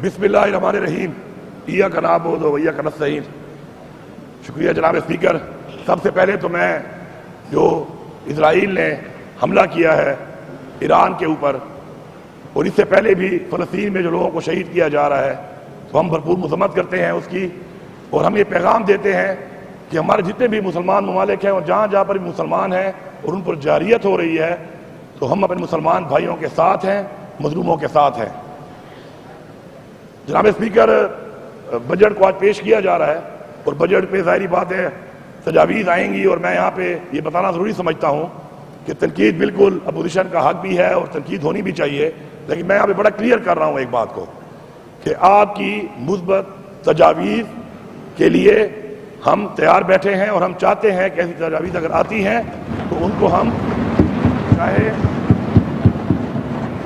بسم اللہ الرحمن الرحیم ایاک نعبد و ایاک نستعین۔ شکریہ جناب اسپیکر۔ سب سے پہلے تو میں جو اسرائیل نے حملہ کیا ہے ایران کے اوپر اور اس سے پہلے بھی فلسطین میں جو لوگوں کو شہید کیا جا رہا ہے تو ہم بھرپور مذمت کرتے ہیں اس کی، اور ہم یہ پیغام دیتے ہیں کہ ہمارے جتنے بھی مسلمان ممالک ہیں اور جہاں جہاں پر بھی مسلمان ہیں اور ان پر جارحیت ہو رہی ہے تو ہم اپنے مسلمان بھائیوں کے ساتھ ہیں، مظلوموں کے ساتھ ہیں۔ جناب اسپیکر، بجٹ کو آج پیش کیا جا رہا ہے اور بجٹ پہ ظاہری بات ہے تجاویز آئیں گی، اور میں یہاں پہ یہ بتانا ضروری سمجھتا ہوں کہ تنقید بالکل اپوزیشن کا حق بھی ہے اور تنقید ہونی بھی چاہیے، لیکن میں یہاں پہ بڑا کلیئر کر رہا ہوں ایک بات کو کہ آپ کی مثبت تجاویز کے لیے ہم تیار بیٹھے ہیں اور ہم چاہتے ہیں کہ ایسی تجاویز اگر آتی ہیں تو ان کو ہم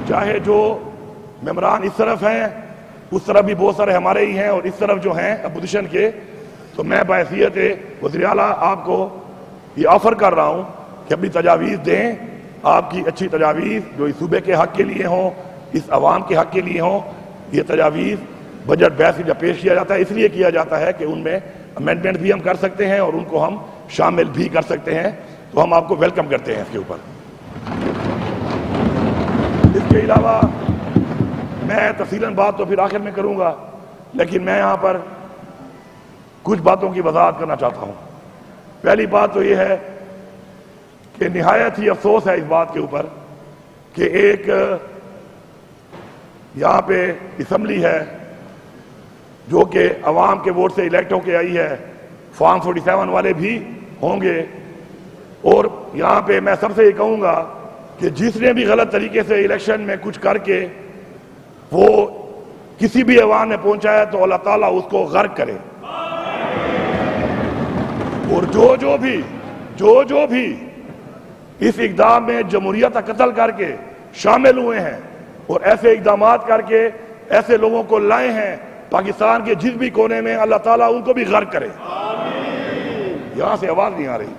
چاہے جو ممبران اس طرف ہیں اس طرف بھی بہت سارے ہمارے ہی ہیں اور اس طرف جو ہیں اپوزیشن کے، تو میں بحیثیت وزیر اعلیٰ آپ کو یہ آفر کر رہا ہوں کہ اپنی تجاویز دیں، آپ کی اچھی تجاویز جو اس صوبے کے حق کے لیے ہوں، اس عوام کے حق کے لیے ہوں۔ یہ تجاویز بجٹ بحث میں جب پیش کیا جاتا ہے اس لیے کیا جاتا ہے کہ ان میں امینڈمنٹ بھی ہم کر سکتے ہیں اور ان کو ہم شامل بھی کر سکتے ہیں، تو ہم آپ کو ویلکم کرتے ہیں اس کے اوپر۔ اس کے علاوہ میں تفصیلاً بات تو پھر آخر میں کروں گا، لیکن میں یہاں پر کچھ باتوں کی وضاحت کرنا چاہتا ہوں۔ پہلی بات تو یہ ہے کہ نہایت ہی افسوس ہے اس بات کے اوپر کہ ایک یہاں پہ اسمبلی ہے جو کہ عوام کے ووٹ سے الیکٹ ہو کے آئی ہے، فارم 47 والے بھی ہوں گے، اور یہاں پہ میں سب سے یہ کہوں گا کہ جس نے بھی غلط طریقے سے الیکشن میں کچھ کر کے وہ کسی بھی عوام نے پہنچا ہے تو اللہ تعالیٰ اس کو غرق کرے، اور جو بھی اس اقدام میں جمہوریت کا قتل کر کے شامل ہوئے ہیں اور ایسے اقدامات کر کے ایسے لوگوں کو لائے ہیں پاکستان کے جس بھی کونے میں، اللہ تعالیٰ ان کو بھی غرق کرے۔ یہاں سے آواز نہیں آ رہی۔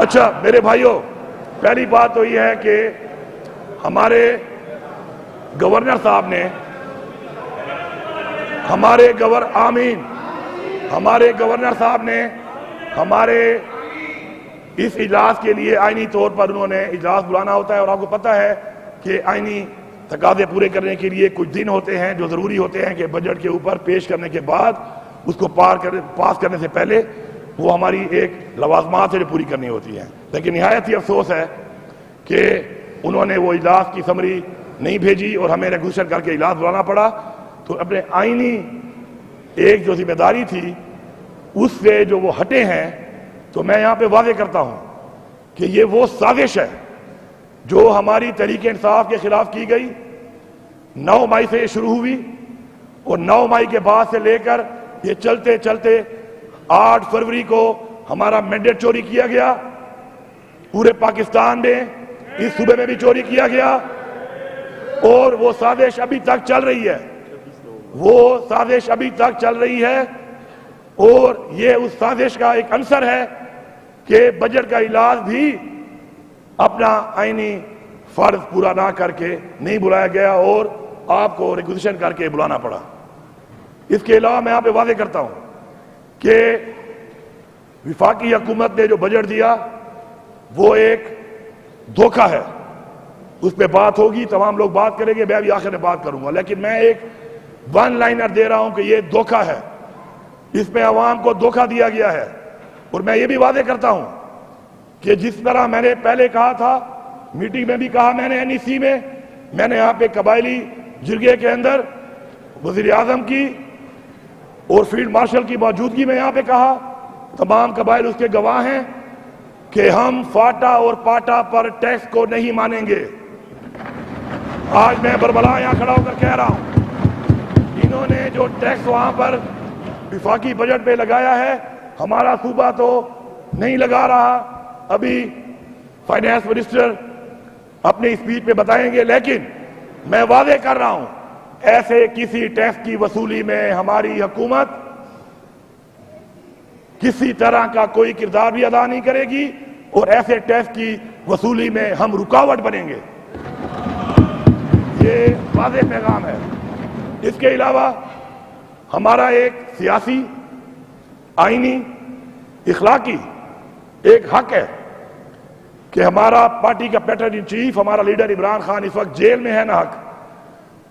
اچھا میرے بھائیوں، پہلی بات تو یہ ہے کہ ہمارے گورنر صاحب نے ہمارے گورنر صاحب نے ہمارے اس اجلاس کے لیے آئینی طور پر انہوں نے اجلاس بلانا ہوتا ہے، اور آپ کو پتہ ہے کہ آئینی تقاضے پورے کرنے کے لیے کچھ دن ہوتے ہیں جو ضروری ہوتے ہیں کہ بجٹ کے اوپر پیش کرنے کے بعد اس کو پاس کرنے سے پہلے وہ ہماری ایک لوازمات ہے جو پوری کرنی ہوتی ہیں۔ لیکن نہایت ہی افسوس ہے کہ انہوں نے وہ اجلاس کی سمری نہیں بھیجی اور ہمیں ریگولیشن کر کے اجلاس بلانا پڑا، تو اپنے آئینی ایک جو ذمہ داری تھی اس سے جو وہ ہٹے ہیں، تو میں یہاں پہ واضح کرتا ہوں کہ یہ وہ سازش ہے جو ہماری تحریک انصاف کے خلاف کی گئی۔ 9 مئی سے یہ شروع ہوئی اور 9 مئی کے بعد سے لے کر یہ چلتے چلتے 8 فروری کو ہمارا مینڈیٹ چوری کیا گیا، پورے پاکستان میں اس صوبے میں بھی چوری کیا گیا، اور وہ سازش ابھی تک چل رہی ہے، اور یہ اس سازش کا ایک عنصر ہے کہ بجٹ کا اجلاس بھی اپنا آئینی فرض پورا نہ کر کے نہیں بلایا گیا اور آپ کو ریگولیشن کر کے بلانا پڑا۔ اس کے علاوہ میں یہاں پہ واضح کرتا ہوں کہ وفاقی حکومت نے جو بجٹ دیا وہ ایک دھوکہ ہے، اس پہ بات ہوگی، تمام لوگ بات کریں گے، میں بھی آخر میں بات کروں گا، لیکن میں ایک ون لائنر دے رہا ہوں کہ یہ دھوکہ ہے، اس میں عوام کو دھوکہ دیا گیا ہے۔ اور میں یہ بھی واضح کرتا ہوں کہ جس طرح میں نے پہلے کہا تھا، میٹنگ میں بھی کہا میں نے NEC میں، میں نے یہاں پہ قبائلی جرگے کے اندر وزیر اعظم کی اور فیلڈ مارشل کی موجودگی میں یہاں پہ کہا، تمام قبائل اس کے گواہ ہیں کہ ہم فاٹا اور پاٹا پر ٹیکس کو نہیں مانیں گے۔ آج میں بربلا یہاں کھڑا ہو کر کہہ رہا ہوں، انہوں نے جو ٹیکس وہاں پر وفاقی بجٹ پہ لگایا ہے، ہمارا صوبہ تو نہیں لگا رہا، ابھی فائنانس منسٹر اپنی اسپیچ پہ بتائیں گے، لیکن میں واضح کر رہا ہوں ایسے کسی ٹیکس کی وصولی میں ہماری حکومت کسی طرح کا کوئی کردار بھی ادا نہیں کرے گی، اور ایسے ٹیکس کی وصولی میں ہم رکاوٹ بنیں گے۔ یہ واضح پیغام ہے۔ اس کے علاوہ ہمارا ایک سیاسی، آئینی، اخلاقی ایک حق ہے کہ ہمارا پارٹی کا پیٹرن ان چیف، ہمارا لیڈر عمران خان اس وقت جیل میں ہے نا حق،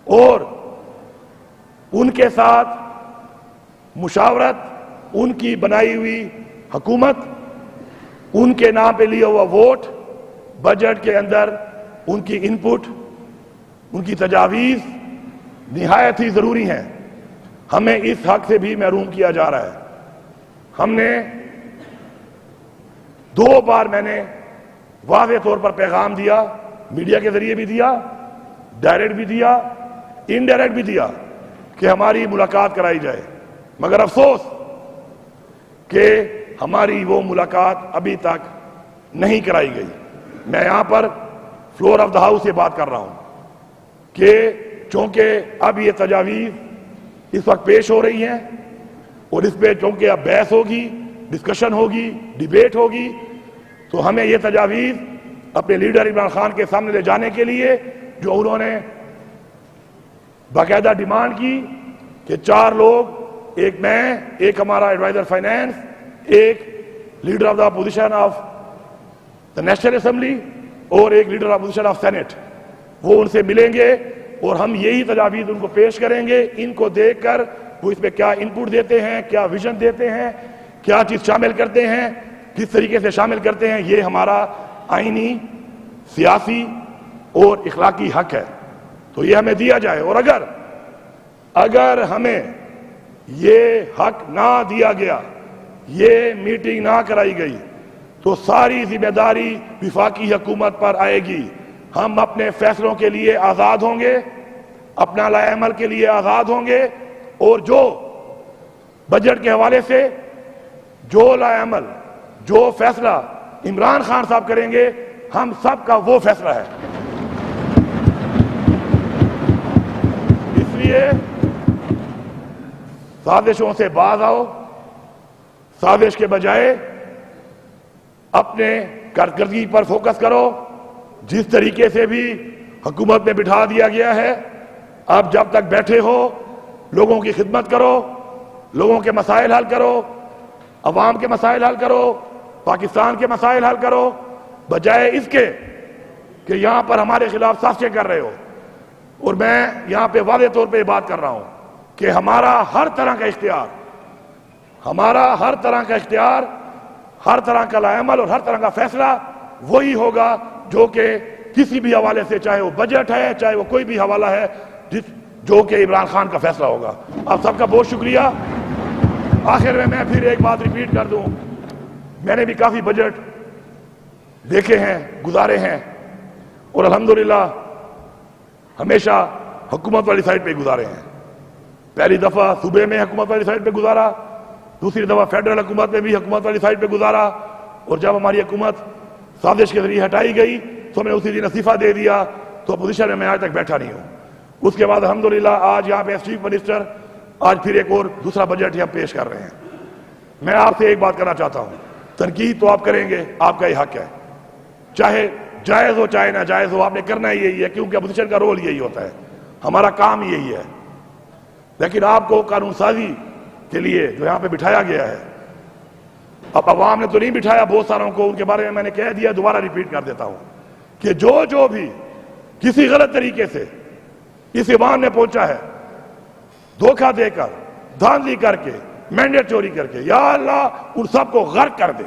اور ان کے ساتھ مشاورت، ان کی بنائی ہوئی حکومت، ان کے نام پہ لیا ہوا ووٹ، بجٹ کے اندر ان کی انپٹ، ان کی تجاویز نہایت ہی ضروری ہیں۔ ہمیں اس حق سے بھی محروم کیا جا رہا ہے۔ ہم نے 2 بار میں نے واضح طور پر پیغام دیا، میڈیا کے ذریعے بھی دیا، ڈائریکٹ بھی دیا، انڈائریکٹ بھی دیا کہ ہماری ملاقات کرائی جائے، مگر افسوس کہ ہماری وہ ملاقات ابھی تک نہیں کرائی گئی۔ میں یہاں پر فلور آف دا ہاؤس سے بات کر رہا ہوں کہ چونکہ اب یہ تجاویز اس وقت پیش ہو رہی ہیں اور اس پہ چونکہ اب بحث ہوگی، ڈسکشن ہوگی، ڈیبیٹ ہوگی، تو ہمیں یہ تجاویز اپنے لیڈر عمران خان کے سامنے لے جانے کے لیے، جو انہوں نے باقاعدہ ڈیمانڈ کی کہ 4 لوگ، ایک میں، ایک ہمارا ایڈوائزر فائنینس، ایک leader of the opposition of the National Assembly اور ایک leader of opposition of Senate, وہ ان سے ملیں گے اور ہم یہی تجاویز ان کو پیش کریں گے۔ ان کو دیکھ کر وہ اس میں کیا انپٹ دیتے ہیں، کیا ویژن دیتے ہیں، کیا چیز شامل کرتے ہیں، کس طریقے سے شامل کرتے ہیں، یہ ہمارا آئینی، سیاسی اور اخلاقی حق ہے، تو یہ ہمیں دیا جائے۔ اور اگر ہمیں یہ حق نہ دیا گیا، یہ میٹنگ نہ کرائی گئی، تو ساری ذمہ داری وفاقی حکومت پر آئے گی۔ ہم اپنے فیصلوں کے لیے آزاد ہوں گے، اپنا لائے عمل کے لیے آزاد ہوں گے، اور جو بجٹ کے حوالے سے جو لائے عمل، جو فیصلہ عمران خان صاحب کریں گے، ہم سب کا وہ فیصلہ ہے۔ اس لیے سازشوں سے باز آؤ، سازش کے بجائے اپنے کارکردگی پر فوکس کرو۔ جس طریقے سے بھی حکومت میں بٹھا دیا گیا ہے، اب جب تک بیٹھے ہو لوگوں کی خدمت کرو، لوگوں کے مسائل حل کرو، عوام کے مسائل حل کرو، پاکستان کے مسائل حل کرو، بجائے اس کے کہ یہاں پر ہمارے خلاف سازشیں کر رہے ہو۔ اور میں یہاں پہ واضح طور پہ یہ بات کر رہا ہوں کہ ہمارا ہر طرح کا اختیار، ہر طرح کا لائے عمل اور ہر طرح کا فیصلہ وہی ہوگا جو کہ کسی بھی حوالے سے، چاہے وہ بجٹ ہے، چاہے وہ کوئی بھی حوالہ ہے، جو کہ عمران خان کا فیصلہ ہوگا۔ آپ سب کا بہت شکریہ۔ آخر میں پھر ایک بات ریپیٹ کر دوں، میں نے بھی کافی بجٹ دیکھے ہیں، گزارے ہیں، اور الحمدللہ ہمیشہ حکومت والی سائڈ پہ گزارے ہیں۔ پہلی دفعہ صوبے میں حکومت والی سائڈ پہ گزارا، دوسری دفعہ فیڈرل حکومت میں بھی حکومت والی سائڈ پہ گزارا، اور جب ہماری حکومت سازش کے ذریعے ہٹائی گئی تو ہم نے اسی دن استعفیٰ دے دیا، تو اپوزیشن میں آج تک بیٹھا نہیں ہوں۔ اس کے بعد الحمدللہ آج یہاں پہ چیف منسٹر، آج پھر ایک اور دوسرا بجٹ ہم پیش کر رہے ہیں۔ میں آپ سے ایک بات کرنا چاہتا ہوں، تنقید تو آپ کریں گے، آپ کا یہ حق ہے، چاہے جائز ہو چاہے ناجائز ہو، آپ نے کرنا ہی یہی ہے، کیونکہ اپوزیشن کا رول یہی ہوتا ہے، ہمارا کام یہی ہے۔ لیکن آپ کو قانون سازی کے لیے جو یہاں پہ بٹھایا گیا ہے، اب عوام نے تو نہیں بٹھایا، بہت ساروں کو، ان کے بارے میں نے کہہ دیا، دوبارہ ریپیٹ کر دیتا ہوں کہ جو بھی کسی غلط طریقے سے اس ایوان میں پہنچا ہے، دھوکہ دے کر، دھاندلی کر کے، مینڈیٹ چوری کر کے، یا اللہ ان سب کو غرق کر دے،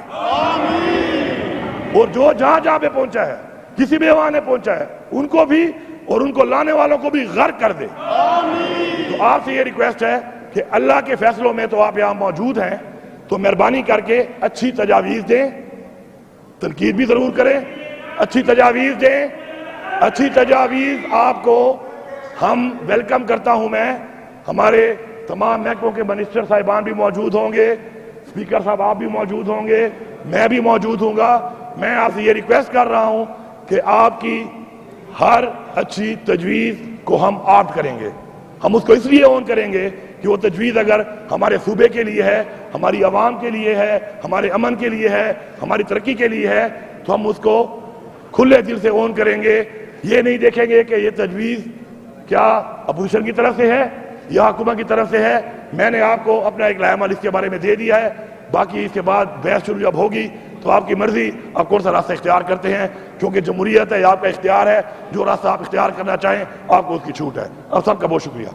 اور جو جہاں پہ پہنچا ہے، کسی بھی ایوان میں پہنچا ہے، ان کو بھی اور ان کو لانے والوں کو بھی غرق کر دے۔ تو آپ سے یہ ریکویسٹ ہے کہ اللہ کے فیصلوں میں تو آپ یہاں موجود ہیں، تو مہربانی کر کے اچھی تجاویز دیں، تنقید بھی ضرور کریں، اچھی تجاویز دیں، اچھی تجاویز آپ کو ہم ویلکم کرتا ہوں میں، ہمارے تمام محکموں کے منسٹر صاحبان بھی موجود ہوں گے، اسپیکر صاحب آپ بھی موجود ہوں گے، میں بھی موجود ہوں گا۔ میں آپ سے یہ ریکویسٹ کر رہا ہوں کہ آپ کی ہر اچھی تجویز کو ہم آپٹ کریں گے، ہم اس کو اس لیے اون کریں گے کہ وہ تجویز اگر ہمارے صوبے کے لیے ہے، ہماری عوام کے لیے ہے، ہمارے امن کے لیے ہے، ہماری ترقی کے لیے ہے، تو ہم اس کو کھلے دل سے اون کریں گے۔ یہ نہیں دیکھیں گے کہ یہ تجویز کیا اپوزیشن کی طرف سے ہے یہ حکومت کی طرف سے ہے. میں نے آپ کو اپنا ایک لائحہ عمل اس کے بارے میں دے دیا ہے. باقی اس کے بعد بحث شروع جب ہوگی تو آپ کی مرضی آپ کون سا راستہ اختیار کرتے ہیں, کیونکہ جمہوریت ہے, آپ کا اختیار ہے, جو راستہ آپ اختیار کرنا چاہیں آپ کو اس کی چھوٹ ہے. اور سب کا بہت شکریہ.